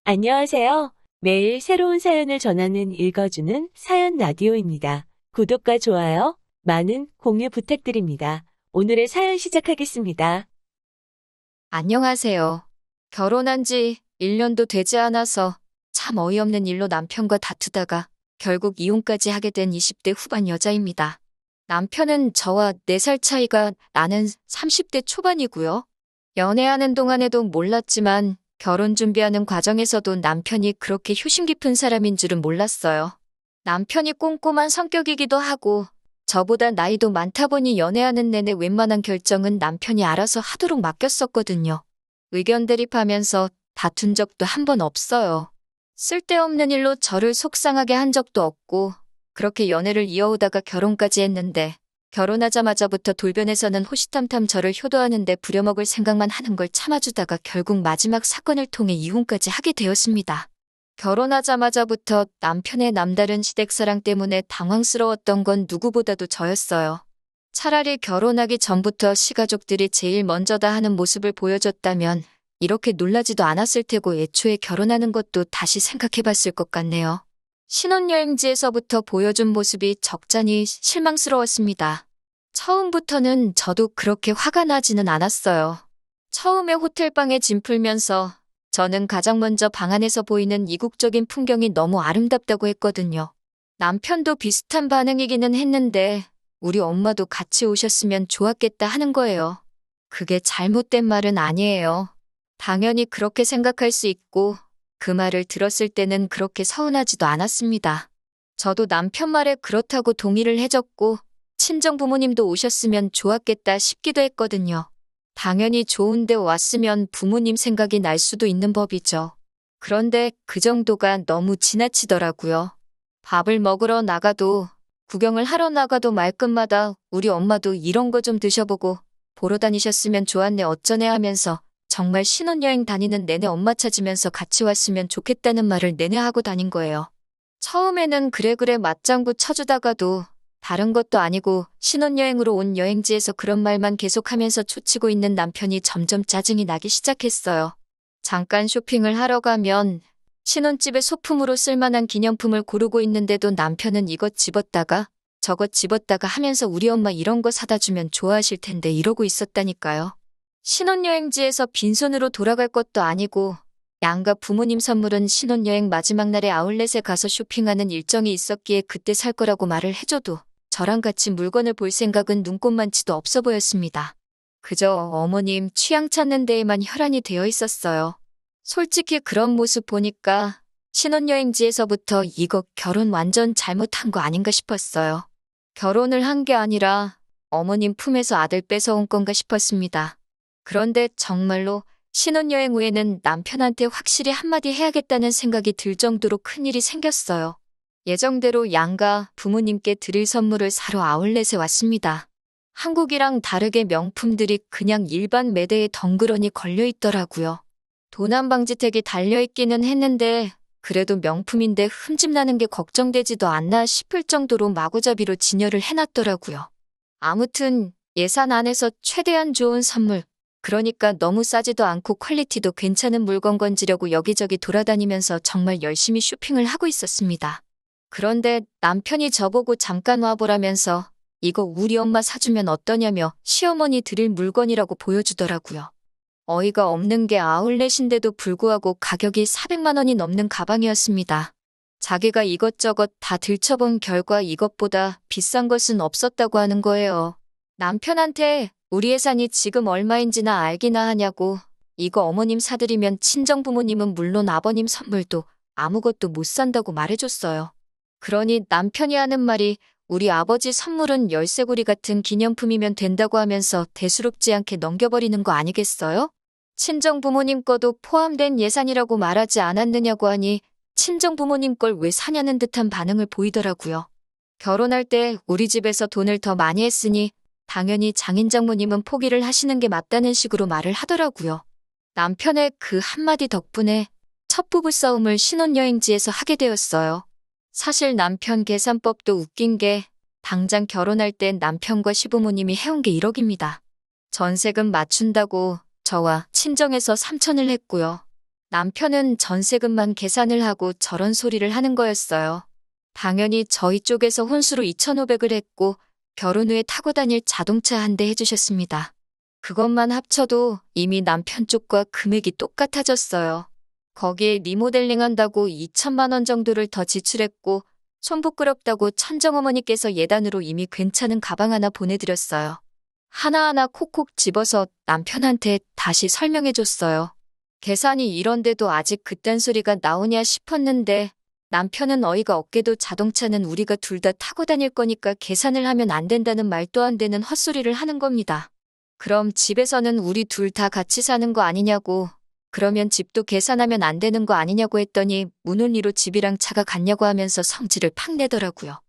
안녕하세요. 매일 새로운 사연을 전하는 읽어주는 사연 라디오입니다. 구독과 좋아요, 많은 공유 부탁드립니다. 오늘의 사연 시작하겠습니다. 안녕하세요. 결혼한 지 1년도 되지 않아서 참 어이없는 일로 남편과 다투다가 결국 이혼까지 하게 된 20대 후반 여자입니다. 남편은 저와 4살 차이가 나는 30대 초반이고요. 연애하는 동안에도 몰랐지만 결혼 준비하는 과정에서도 남편이 그렇게 효심 깊은 사람인 줄은 몰랐어요. 남편이 꼼꼼한 성격이기도 하고 저보다 나이도 많다 보니 연애하는 내내 웬만한 결정은 남편이 알아서 하도록 맡겼었거든요. 의견 대립하면서 다툰 적도 한 번 없어요. 쓸데없는 일로 저를 속상하게 한 적도 없고 그렇게 연애를 이어오다가 결혼까지 했는데 결혼하자마자부터 돌변해서는 호시탐탐 저를 효도하는데 부려먹을 생각만 하는 걸 참아주다가 결국 마지막 사건을 통해 이혼까지 하게 되었습니다. 결혼하자마자부터 남편의 남다른 시댁사랑 때문에 당황스러웠던 건 누구보다도 저였어요. 차라리 결혼하기 전부터 시가족들이 제일 먼저다 하는 모습을 보여줬다면 이렇게 놀라지도 않았을 테고 애초에 결혼하는 것도 다시 생각해봤을 것 같네요. 신혼여행지에서부터 보여준 모습이 적잖이 실망스러웠습니다. 처음부터는 저도 그렇게 화가 나지는 않았어요. 처음에 호텔방에 짐 풀면서 저는 가장 먼저 방 안에서 보이는 이국적인 풍경이 너무 아름답다고 했거든요. 남편도 비슷한 반응이기는 했는데 우리 엄마도 같이 오셨으면 좋았겠다 하는 거예요. 그게 잘못된 말은 아니에요. 당연히 그렇게 생각할 수 있고 그 말을 들었을 때는 그렇게 서운하지도 않았습니다. 저도 남편 말에 그렇다고 동의를 해줬고 친정 부모님도 오셨으면 좋았겠다 싶기도 했거든요. 당연히 좋은데 왔으면 부모님 생각이 날 수도 있는 법이죠. 그런데 그 정도가 너무 지나치더라고요. 밥을 먹으러 나가도 구경을 하러 나가도 말끝마다 우리 엄마도 이런 거 좀 드셔보고 보러 다니셨으면 좋았네 어쩌네 하면서 정말 신혼여행 다니는 내내 엄마 찾으면서 같이 왔으면 좋겠다는 말을 내내 하고 다닌 거예요. 처음에는 그래 맞장구 쳐주다가도 다른 것도 아니고 신혼여행으로 온 여행지에서 그런 말만 계속하면서 초치고 있는 남편이 점점 짜증이 나기 시작했어요. 잠깐 쇼핑을 하러 가면 신혼집에 소품으로 쓸만한 기념품을 고르고 있는데도 남편은 이것 집었다가 저것 집었다가 하면서 우리 엄마 이런 거 사다 주면 좋아하실 텐데 이러고 있었다니까요. 신혼여행지에서 빈손으로 돌아갈 것도 아니고 양가 부모님 선물은 신혼여행 마지막 날에 아울렛에 가서 쇼핑하는 일정이 있었기에 그때 살 거라고 말을 해줘도 저랑 같이 물건을 볼 생각은 눈꼽만치도 없어 보였습니다. 그저 어머님 취향 찾는 데에만 혈안이 되어 있었어요. 솔직히 그런 모습 보니까 신혼여행지에서부터 이거 결혼 완전 잘못한 거 아닌가 싶었어요. 결혼을 한 게 아니라 어머님 품에서 아들 뺏어온 건가 싶었습니다. 그런데 정말로 신혼여행 후에는 남편한테 확실히 한마디 해야겠다는 생각이 들 정도로 큰일이 생겼어요. 예정대로 양가 부모님께 드릴 선물을 사러 아울렛에 왔습니다. 한국이랑 다르게 명품들이 그냥 일반 매대에 덩그러니 걸려 있더라고요. 도난방지택이 달려있기는 했는데 그래도 명품인데 흠집나는 게 걱정되지도 않나 싶을 정도로 마구잡이로 진열을 해놨더라고요. 아무튼 예산 안에서 최대한 좋은 선물, 그러니까 너무 싸지도 않고 퀄리티도 괜찮은 물건 건지려고 여기저기 돌아다니면서 정말 열심히 쇼핑을 하고 있었습니다. 그런데 남편이 저보고 잠깐 와보라면서 이거 우리 엄마 사주면 어떠냐며 시어머니 드릴 물건이라고 보여주더라고요. 어이가 없는 게 아울렛인데도 불구하고 가격이 400만 원이 넘는 가방이었습니다. 자기가 이것저것 다 들춰본 결과 이것보다 비싼 것은 없었다고 하는 거예요. 남편한테 우리 예산이 지금 얼마인지나 알기나 하냐고 이거 어머님 사드리면 친정부모님은 물론 아버님 선물도 아무것도 못 산다고 말해줬어요. 그러니 남편이 하는 말이 우리 아버지 선물은 열쇠고리 같은 기념품이면 된다고 하면서 대수롭지 않게 넘겨버리는 거 아니겠어요? 친정부모님 거도 포함된 예산이라고 말하지 않았느냐고 하니 친정부모님 걸 왜 사냐는 듯한 반응을 보이더라고요. 결혼할 때 우리 집에서 돈을 더 많이 했으니 당연히 장인장모님은 포기를 하시는 게 맞다는 식으로 말을 하더라고요. 남편의 그 한마디 덕분에 첫 부부싸움을 신혼여행지에서 하게 되었어요. 사실 남편 계산법도 웃긴 게 당장 결혼할 땐 남편과 시부모님이 해온 게 1억입니다. 전세금 맞춘다고 저와 친정에서 3천을 했고요. 남편은 전세금만 계산을 하고 저런 소리를 하는 거였어요. 당연히 저희 쪽에서 혼수로 2,500을 했고 결혼 후에 타고 다닐 자동차 한 대 해주셨습니다. 그것만 합쳐도 이미 남편 쪽과 금액이 똑같아졌어요. 거기에 리모델링 한다고 2천만 원 정도를 더 지출했고 손 부끄럽다고 천정어머니께서 예단으로 이미 괜찮은 가방 하나 보내드렸어요. 하나하나 콕콕 집어서 남편한테 다시 설명해줬어요. 계산이 이런데도 아직 그딴 소리가 나오냐 싶었는데 남편은 어이가 없게도 자동차는 우리가 둘 다 타고 다닐 거니까 계산을 하면 안 된다는 말도 안 되는 헛소리를 하는 겁니다. 그럼 집에서는 우리 둘 다 같이 사는 거 아니냐고, 그러면 집도 계산하면 안 되는 거 아니냐고 했더니 문혼리로 집이랑 차가 같냐고 하면서 성질을 팍 내더라고요.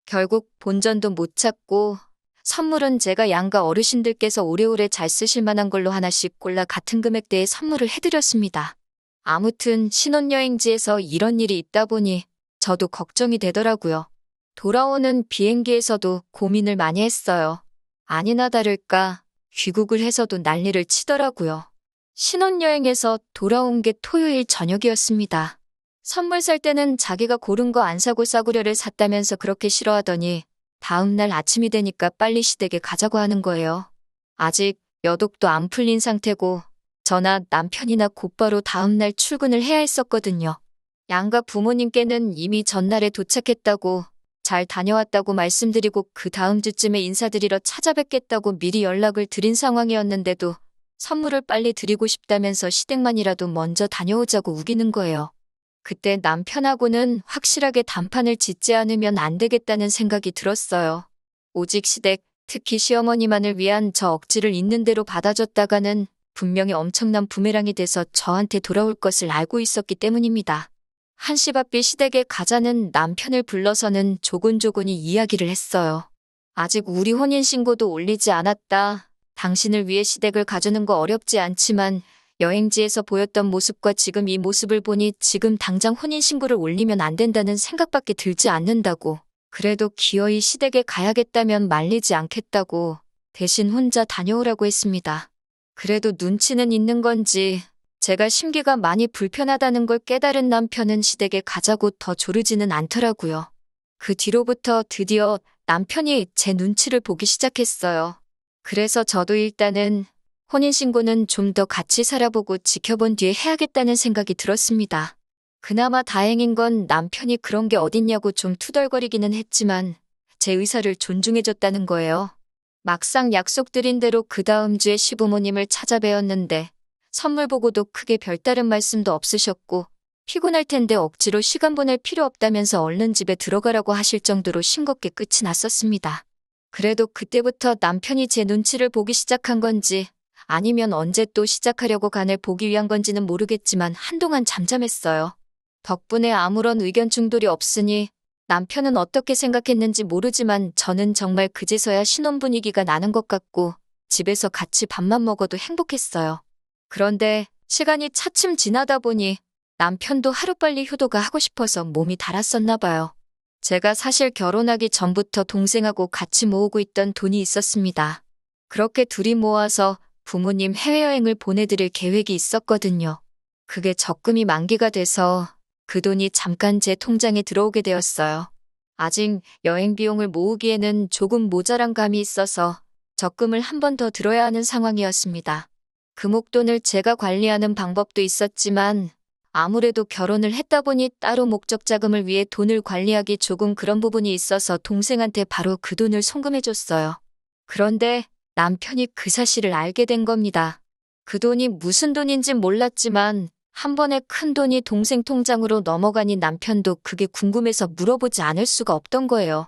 결국 본전도 못 찾고 선물은 제가 양가 어르신들께서 오래오래 잘 쓰실 만한 걸로 하나씩 골라 같은 금액대의 선물을 해드렸습니다. 아무튼 신혼여행지에서 이런 일이 있다 보니 저도 걱정이 되더라고요. 돌아오는 비행기에서도 고민을 많이 했어요. 아니나 다를까 귀국을 해서도 난리를 치더라고요. 신혼여행에서 돌아온 게 토요일 저녁이었습니다. 선물 살 때는 자기가 고른 거 안 사고 싸구려를 샀다면서 그렇게 싫어하더니 다음날 아침이 되니까 빨리 시댁에 가자고 하는 거예요. 아직 몇 억도 안 풀린 상태고 저나 남편이나 곧바로 다음날 출근을 해야 했었거든요. 양가 부모님께는 이미 전날에 도착했다고 잘 다녀왔다고 말씀드리고 그 다음 주쯤에 인사드리러 찾아뵙겠다고 미리 연락을 드린 상황이었는데도 선물을 빨리 드리고 싶다면서 시댁만이라도 먼저 다녀오자고 우기는 거예요. 그때 남편하고는 확실하게 단판을 짓지 않으면 안 되겠다는 생각이 들었어요. 오직 시댁, 특히 시어머니만을 위한 저 억지를 있는 대로 받아줬다가는 분명히 엄청난 부메랑이 돼서 저한테 돌아올 것을 알고 있었기 때문입니다. 한시바삐 시댁에 가자는 남편을 불러서는 조곤조곤히 이야기를 했어요. 아직 우리 혼인신고도 올리지 않았다. 당신을 위해 시댁을 가주는 거 어렵지 않지만 여행지에서 보였던 모습과 지금 이 모습을 보니 지금 당장 혼인신고를 올리면 안 된다는 생각밖에 들지 않는다고. 그래도 기어이 시댁에 가야겠다면 말리지 않겠다고 대신 혼자 다녀오라고 했습니다. 그래도 눈치는 있는 건지 제가 심기가 많이 불편하다는 걸 깨달은 남편은 시댁에 가자고 더 조르지는 않더라고요. 그 뒤로부터 드디어 남편이 제 눈치를 보기 시작했어요. 그래서 저도 일단은 혼인신고는 좀 더 같이 살아보고 지켜본 뒤에 해야겠다는 생각이 들었습니다. 그나마 다행인 건 남편이 그런 게 어딨냐고 좀 투덜거리기는 했지만 제 의사를 존중해줬다는 거예요. 막상 약속드린 대로 그 다음 주에 시부모님을 찾아뵈었는데 선물 보고도 크게 별다른 말씀도 없으셨고 피곤할 텐데 억지로 시간 보낼 필요 없다면서 얼른 집에 들어가라고 하실 정도로 싱겁게 끝이 났었습니다. 그래도 그때부터 남편이 제 눈치를 보기 시작한 건지 아니면 언제 또 시작하려고 간을 보기 위한 건지는 모르겠지만 한동안 잠잠했어요. 덕분에 아무런 의견 충돌이 없으니 남편은 어떻게 생각했는지 모르지만 저는 정말 그제서야 신혼 분위기가 나는 것 같고 집에서 같이 밥만 먹어도 행복했어요. 그런데 시간이 차츰 지나다 보니 남편도 하루빨리 효도가 하고 싶어서 몸이 달았었나 봐요. 제가 사실 결혼하기 전부터 동생하고 같이 모으고 있던 돈이 있었습니다. 그렇게 둘이 모아서 부모님 해외여행을 보내드릴 계획이 있었거든요. 그게 적금이 만기가 돼서 그 돈이 잠깐 제 통장에 들어오게 되었어요. 아직 여행 비용을 모으기에는 조금 모자란 감이 있어서 적금을 한 번 더 들어야 하는 상황이었습니다. 그 목돈을 제가 관리하는 방법도 있었지만 아무래도 결혼을 했다 보니 따로 목적 자금을 위해 돈을 관리하기 조금 그런 부분이 있어서 동생한테 바로 그 돈을 송금해줬어요. 그런데 남편이 그 사실을 알게 된 겁니다. 그 돈이 무슨 돈인진 몰랐지만 한 번에 큰 돈이 동생 통장으로 넘어가니 남편도 그게 궁금해서 물어보지 않을 수가 없던 거예요.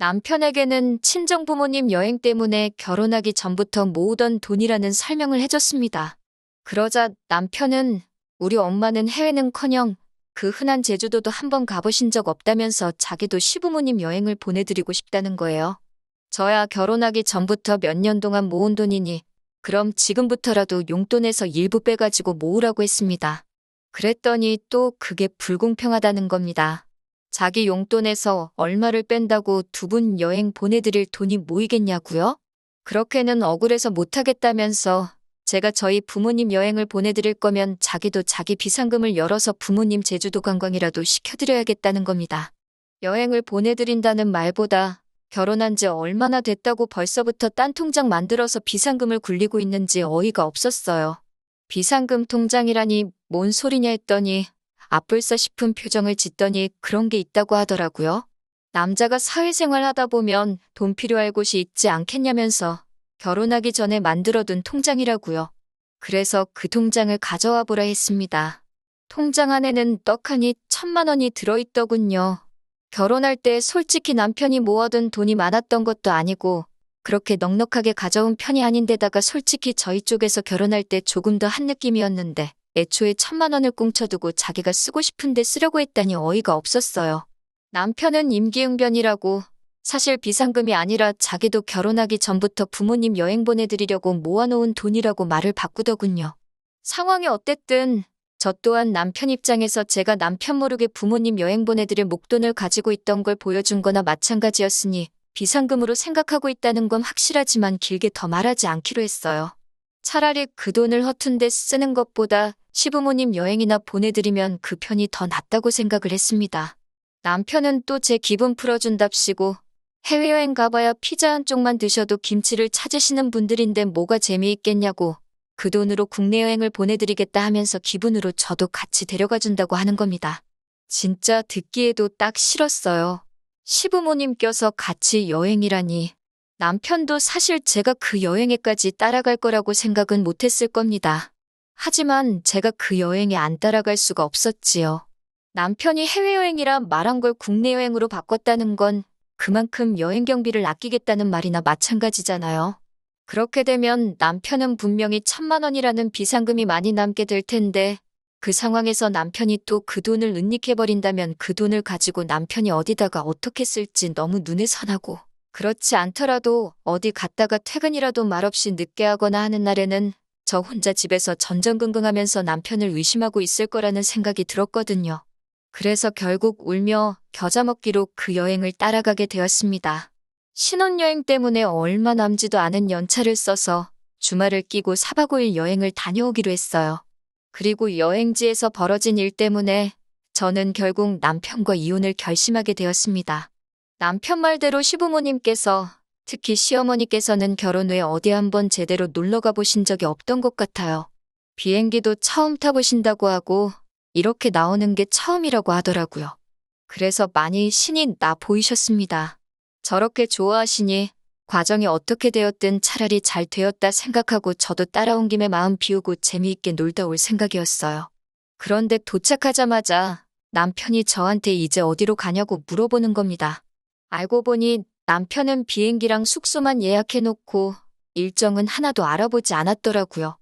남편에게는 친정부모님 여행 때문에 결혼하기 전부터 모으던 돈이라는 설명을 해줬습니다. 그러자 남편은 우리 엄마는 해외는커녕 그 흔한 제주도도 한번 가보신 적 없다면서 자기도 시부모님 여행을 보내드리고 싶다는 거예요. 저야 결혼하기 전부터 몇 년 동안 모은 돈이니 그럼 지금부터라도 용돈에서 일부 빼가지고 모으라고 했습니다. 그랬더니 또 그게 불공평하다는 겁니다. 자기 용돈에서 얼마를 뺀다고 두 분 여행 보내드릴 돈이 모이겠냐고요? 그렇게는 억울해서 못하겠다면서 제가 저희 부모님 여행을 보내드릴 거면 자기도 자기 비상금을 열어서 부모님 제주도 관광이라도 시켜드려야겠다는 겁니다. 여행을 보내드린다는 말보다 결혼한 지 얼마나 됐다고 벌써부터 딴 통장 만들어서 비상금을 굴리고 있는지 어이가 없었어요. 비상금 통장이라니 뭔 소리냐 했더니 아뿔싸 싶은 표정을 짓더니 그런 게 있다고 하더라고요. 남자가 사회생활 하다 보면 돈 필요할 곳이 있지 않겠냐면서 결혼하기 전에 만들어둔 통장이라고요. 그래서 그 통장을 가져와 보라 했습니다. 통장 안에는 떡하니 1,000만 원이 들어있더군요. 결혼할 때 솔직히 남편이 모아둔 돈이 많았던 것도 아니고 그렇게 넉넉하게 가져온 편이 아닌데다가 솔직히 저희 쪽에서 결혼할 때 조금 더 한 느낌이었는데 애초에 1,000만 원을 꽁쳐두고 자기가 쓰고 싶은데 쓰려고 했다니 어이가 없었어요. 남편은 임기응변이라고 사실 비상금이 아니라 자기도 결혼하기 전부터 부모님 여행 보내드리려고 모아놓은 돈이라고 말을 바꾸더군요. 상황이 어땠든 저 또한 남편 입장에서 제가 남편 모르게 부모님 여행 보내드릴 목돈을 가지고 있던 걸 보여준 거나 마찬가지였으니 비상금으로 생각하고 있다는 건 확실하지만 길게 더 말하지 않기로 했어요. 차라리 그 돈을 허튼 데 쓰는 것보다 시부모님 여행이나 보내드리면 그 편이 더 낫다고 생각을 했습니다. 남편은 또 제 기분 풀어준답시고 해외여행 가봐야 피자 한 쪽만 드셔도 김치를 찾으시는 분들인데 뭐가 재미있겠냐고 그 돈으로 국내 여행을 보내드리겠다 하면서 기분으로 저도 같이 데려가 준다고 하는 겁니다. 진짜 듣기에도 딱 싫었어요. 시부모님께서 같이 여행이라니. 남편도 사실 제가 그 여행에까지 따라갈 거라고 생각은 못했을 겁니다. 하지만 제가 그 여행에 안 따라갈 수가 없었지요. 남편이 해외여행이라 말한 걸 국내 여행으로 바꿨다는 건 그만큼 여행 경비를 아끼겠다는 말이나 마찬가지잖아요. 그렇게 되면 남편은 분명히 1,000만 원이라는 비상금이 많이 남게 될 텐데 그 상황에서 남편이 또 그 돈을 은닉해버린다면 그 돈을 가지고 남편이 어디다가 어떻게 쓸지 너무 눈에 선하고 그렇지 않더라도 어디 갔다가 퇴근이라도 말없이 늦게 하거나 하는 날에는 저 혼자 집에서 전전긍긍하면서 남편을 의심하고 있을 거라는 생각이 들었거든요. 그래서 결국 울며 겨자 먹기로 그 여행을 따라가게 되었습니다. 신혼여행 때문에 얼마 남지도 않은 연차를 써서 주말을 끼고 4박 5일 여행을 다녀오기로 했어요. 그리고 여행지에서 벌어진 일 때문에 저는 결국 남편과 이혼을 결심하게 되었습니다. 남편 말대로 시부모님께서 특히 시어머니께서는 결혼 후에 어디 한번 제대로 놀러 가보신 적이 없던 것 같아요. 비행기도 처음 타보신다고 하고 이렇게 나오는 게 처음이라고 하더라고요. 그래서 많이 신이 나 보이셨습니다. 저렇게 좋아하시니 과정이 어떻게 되었든 차라리 잘 되었다 생각하고 저도 따라온 김에 마음 비우고 재미있게 놀다 올 생각이었어요. 그런데 도착하자마자 남편이 저한테 이제 어디로 가냐고 물어보는 겁니다. 알고 보니 남편은 비행기랑 숙소만 예약해놓고 일정은 하나도 알아보지 않았더라고요.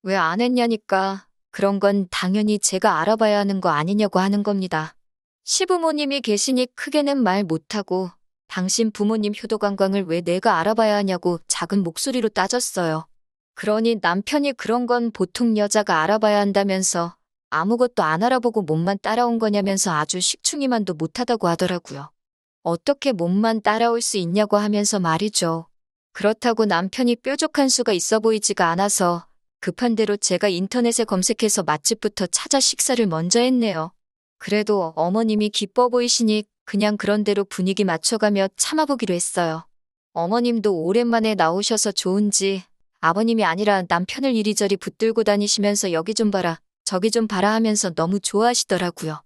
왜 안 했냐니까 그런 건 당연히 제가 알아봐야 하는 거 아니냐고 하는 겁니다. 시부모님이 계시니 크게는 말 못하고 당신 부모님 효도 관광을 왜 내가 알아봐야 하냐고 작은 목소리로 따졌어요. 그러니 남편이 그런 건 보통 여자가 알아봐야 한다면서 아무것도 안 알아보고 몸만 따라온 거냐면서 아주 식충이만도 못하다고 하더라고요. 어떻게 몸만 따라올 수 있냐고 하면서 말이죠. 그렇다고 남편이 뾰족한 수가 있어 보이지가 않아서 급한 대로 제가 인터넷에 검색해서 맛집부터 찾아 식사를 먼저 했네요. 그래도 어머님이 기뻐 보이시니 그냥 그런 대로 분위기 맞춰가며 참아보기로 했어요. 어머님도 오랜만에 나오셔서 좋은지 아버님이 아니라 남편을 이리저리 붙들고 다니시면서 여기 좀 봐라, 저기 좀 봐라 하면서 너무 좋아하시더라고요.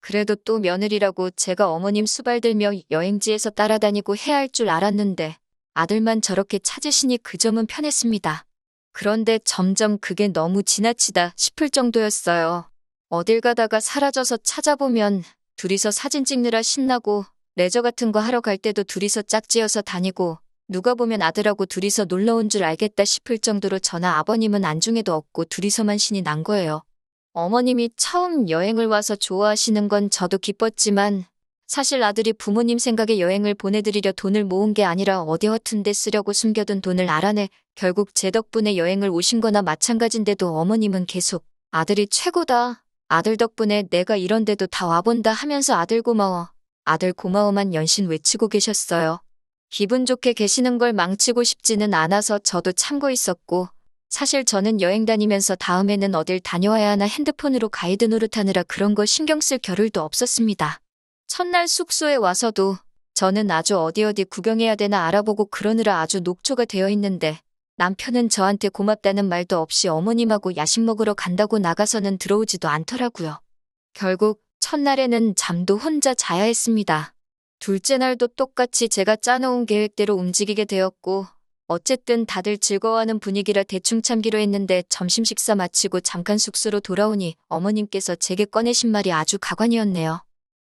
그래도 또 며느리라고 제가 어머님 수발 들며 여행지에서 따라다니고 해야 할 줄 알았는데 아들만 저렇게 찾으시니 그 점은 편했습니다. 그런데 점점 그게 너무 지나치다 싶을 정도였어요. 어딜 가다가 사라져서 찾아보면 둘이서 사진 찍느라 신나고 레저 같은 거 하러 갈 때도 둘이서 짝지어서 다니고 누가 보면 아들하고 둘이서 놀러 온 줄 알겠다 싶을 정도로 저나 아버님은 안중에도 없고 둘이서만 신이 난 거예요. 어머님이 처음 여행을 와서 좋아하시는 건 저도 기뻤지만 사실 아들이 부모님 생각에 여행을 보내드리려 돈을 모은 게 아니라 어디 허튼 데 쓰려고 숨겨둔 돈을 알아내 결국 제 덕분에 여행을 오신 거나 마찬가지인데도 어머님은 계속 아들이 최고다. 아들 덕분에 내가 이런 데도 다 와본다 하면서 아들 고마워. 아들 고마워만 연신 외치고 계셨어요. 기분 좋게 계시는 걸 망치고 싶지는 않아서 저도 참고 있었고 사실 저는 여행 다니면서 다음에는 어딜 다녀와야 하나 핸드폰으로 가이드 노릇하느라 그런 거 신경 쓸 겨를도 없었습니다. 첫날 숙소에 와서도 저는 아주 어디 구경해야 되나 알아보고 그러느라 아주 녹초가 되어 있는데 남편은 저한테 고맙다는 말도 없이 어머님하고 야식 먹으러 간다고 나가서는 들어오지도 않더라고요. 결국 첫날에는 잠도 혼자 자야 했습니다. 둘째 날도 똑같이 제가 짜놓은 계획대로 움직이게 되었고 어쨌든 다들 즐거워하는 분위기라 대충 참기로 했는데 점심 식사 마치고 잠깐 숙소로 돌아오니 어머님께서 제게 꺼내신 말이 아주 가관이었네요.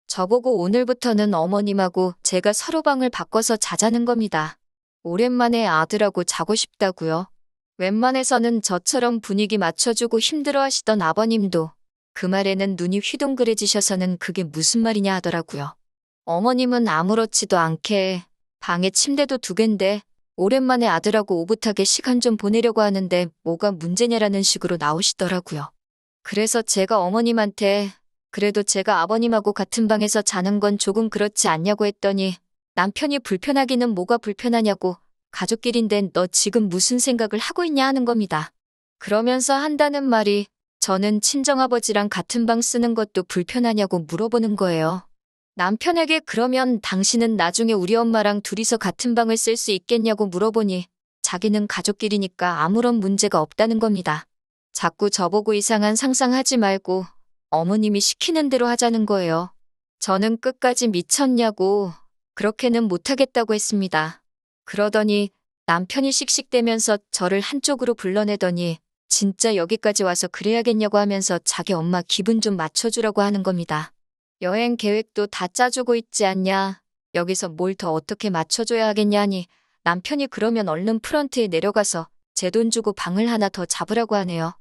저보고 오늘부터는 어머님하고 제가 서로 방을 바꿔서 자자는 겁니다. 오랜만에 아들하고 자고 싶다고요. 웬만해서는 저처럼 분위기 맞춰주고 힘들어하시던 아버님도 그 말에는 눈이 휘둥그레지셔서는 그게 무슨 말이냐 하더라고요. 어머님은 아무렇지도 않게 방에 침대도 2개인데 오랜만에 아들하고 오붓하게 시간 좀 보내려고 하는데 뭐가 문제냐라는 식으로 나오시더라고요. 그래서 제가 어머님한테 그래도 제가 아버님하고 같은 방에서 자는 건 조금 그렇지 않냐고 했더니 남편이 불편하기는 뭐가 불편하냐고 가족끼린데 너 지금 무슨 생각을 하고 있냐 하는 겁니다. 그러면서 한다는 말이 저는 친정아버지랑 같은 방 쓰는 것도 불편하냐고 물어보는 거예요. 남편에게 그러면 당신은 나중에 우리 엄마랑 둘이서 같은 방을 쓸 수 있겠냐고 물어보니 자기는 가족끼리니까 아무런 문제가 없다는 겁니다. 자꾸 저보고 이상한 상상하지 말고 어머님이 시키는 대로 하자는 거예요. 저는 끝까지 미쳤냐고 그렇게는 못하겠다고 했습니다. 그러더니 남편이 씩씩대면서 저를 한쪽으로 불러내더니 진짜 여기까지 와서 그래야겠냐고 하면서 자기 엄마 기분 좀 맞춰주라고 하는 겁니다. 여행 계획도 다 짜주고 있지 않냐. 여기서 뭘 더 어떻게 맞춰줘야 하겠냐 하니 남편이 그러면 얼른 프런트에 내려가서 제 돈 주고 방을 하나 더 잡으라고 하네요.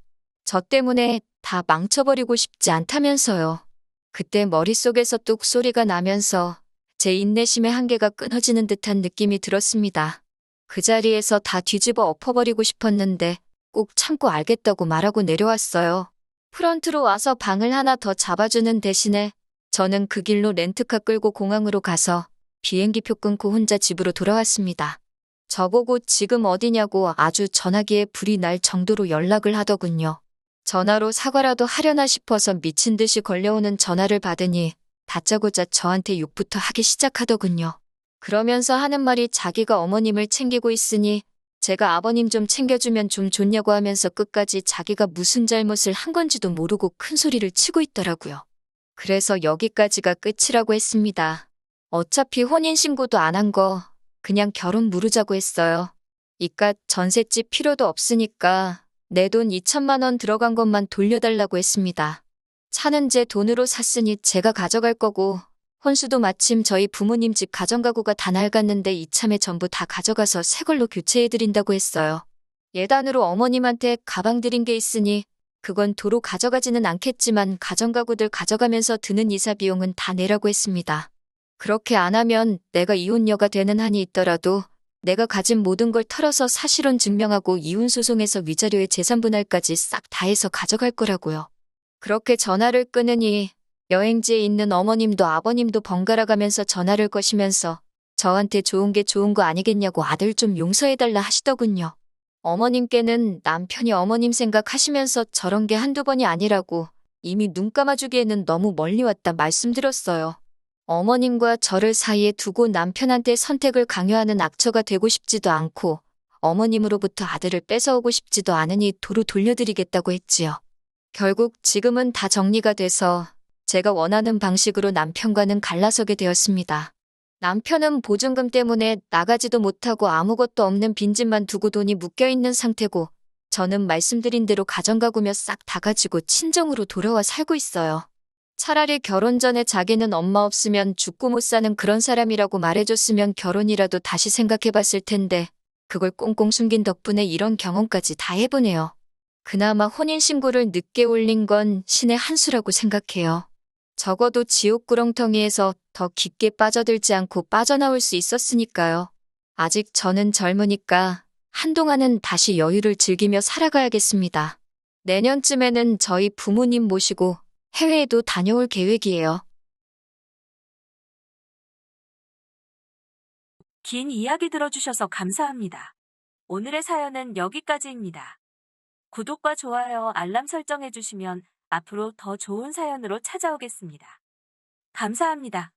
저 때문에 다 망쳐버리고 싶지 않다면서요. 그때 머릿속에서 뚝 소리가 나면서 제 인내심의 한계가 끊어지는 듯한 느낌이 들었습니다. 그 자리에서 다 뒤집어 엎어버리고 싶었는데 꼭 참고 알겠다고 말하고 내려왔어요. 프런트로 와서 방을 하나 더 잡아주는 대신에 저는 그 길로 렌트카 끌고 공항으로 가서 비행기표 끊고 혼자 집으로 돌아왔습니다. 저보고 지금 어디냐고 아주 전화기에 불이 날 정도로 연락을 하더군요. 전화로 사과라도 하려나 싶어서 미친 듯이 걸려오는 전화를 받으니 다짜고짜 저한테 욕부터 하기 시작하더군요. 그러면서 하는 말이 자기가 어머님을 챙기고 있으니 제가 아버님 좀 챙겨주면 좀 좋냐고 하면서 끝까지 자기가 무슨 잘못을 한 건지도 모르고 큰 소리를 치고 있더라고요. 그래서 여기까지가 끝이라고 했습니다. 어차피 혼인신고도 안 한 거 그냥 결혼 무르자고 했어요. 이깟 전셋집 필요도 없으니까 내 돈 2천만 원 들어간 것만 돌려달라고 했습니다. 차는 제 돈으로 샀으니 제가 가져갈 거고 혼수도 마침 저희 부모님 집 가정가구가 다 낡았는데 이참에 전부 다 가져가서 새 걸로 교체해드린다고 했어요. 예단으로 어머님한테 가방 드린 게 있으니 그건 도로 가져가지는 않겠지만 가정가구들 가져가면서 드는 이사 비용은 다 내라고 했습니다. 그렇게 안 하면 내가 이혼녀가 되는 한이 있더라도 내가 가진 모든 걸 털어서 사실혼 증명하고 이혼소송에서 위자료에 재산분할까지 싹 다 해서 가져갈 거라고요. 그렇게 전화를 끊으니 여행지에 있는 어머님도 아버님도 번갈아 가면서 전화를 거시면서 저한테 좋은 게 좋은 거 아니겠냐고 아들 좀 용서해달라 하시더군요. 어머님께는 남편이 어머님 생각하시면서 저런 게 한두 번이 아니라고 이미 눈 감아주기에는 너무 멀리 왔다 말씀드렸어요. 어머님과 저를 사이에 두고 남편한테 선택을 강요하는 악처가 되고 싶지도 않고 어머님으로부터 아들을 뺏어오고 싶지도 않으니 도로 돌려드리겠다고 했지요. 결국 지금은 다 정리가 돼서 제가 원하는 방식으로 남편과는 갈라서게 되었습니다. 남편은 보증금 때문에 나가지도 못하고 아무것도 없는 빈집만 두고 돈이 묶여있는 상태고 저는 말씀드린 대로 가정가구며 싹 다 가지고 친정으로 돌아와 살고 있어요. 차라리 결혼 전에 자기는 엄마 없으면 죽고 못 사는 그런 사람이라고 말해줬으면 결혼이라도 다시 생각해봤을 텐데 그걸 꽁꽁 숨긴 덕분에 이런 경험까지 다 해보네요. 그나마 혼인신고를 늦게 올린 건 신의 한 수라고 생각해요. 적어도 지옥 구렁텅이에서 더 깊게 빠져들지 않고 빠져나올 수 있었으니까요. 아직 저는 젊으니까 한동안은 다시 여유를 즐기며 살아가야겠습니다. 내년쯤에는 저희 부모님 모시고 해외에도 다녀올 계획이에요. 긴 이야기 들어주셔서 감사합니다. 오늘의 사연은 여기까지입니다. 구독과 좋아요, 알람 설정해 주시면 앞으로 더 좋은 사연으로 찾아오겠습니다. 감사합니다.